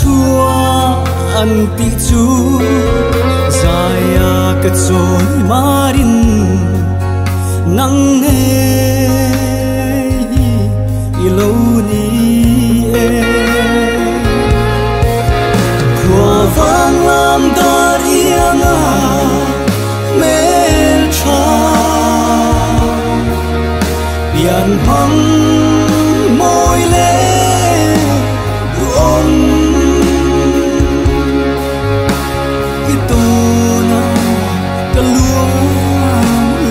chua an ti chu zaya ka choi marin nang he ilo ni e kwa vang lam dar ianga mel cha bian hang môi lê ôm cái tô na cái lúa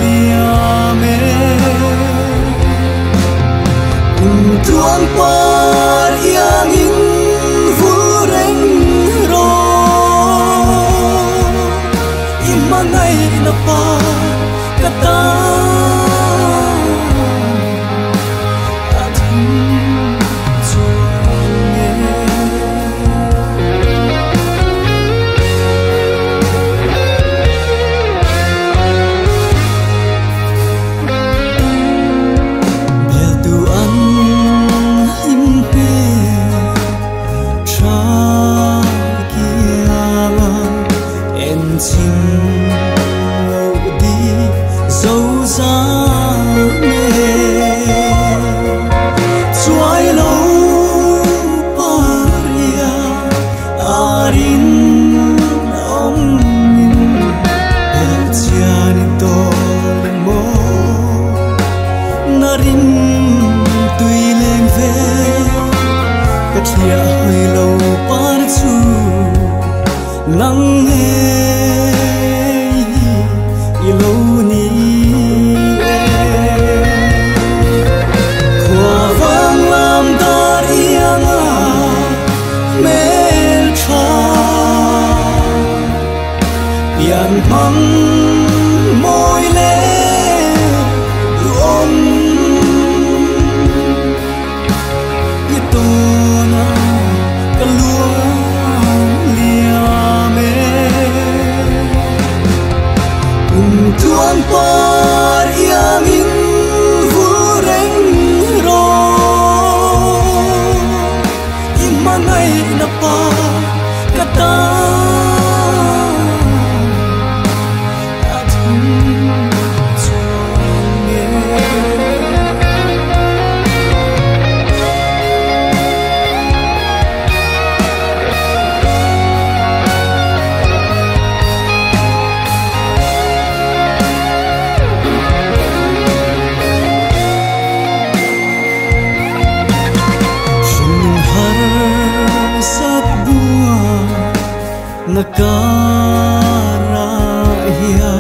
lia mê tuan par yang in vu reng ro imangai na pa kata nắng he ilo ni kwa vang lam dar ianga mel cha bian hang môi lê ôm cái tô na cái lúa tuan par yang in vu reng ro imangai na pa kata athum chonge nakarahia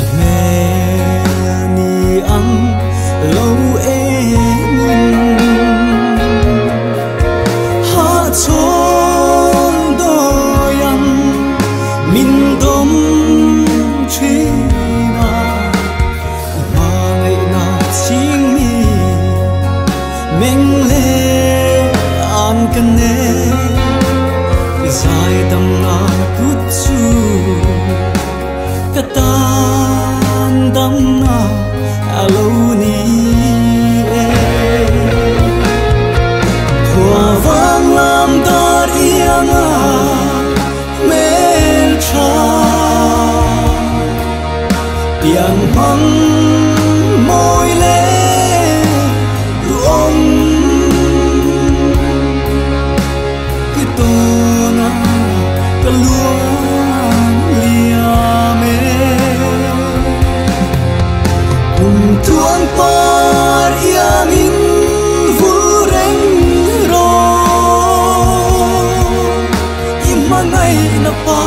imeni ang lâu em ha chôn doyan min dom china mai na ching mi meng le an kan ne dài tâm na cút chu katan tâm na alo ni kwa vang lam dar ianga mel cha pian hang môi lê ôm cái tô cái lúa lia mê tuan par yang in vu reng ro imangai na pa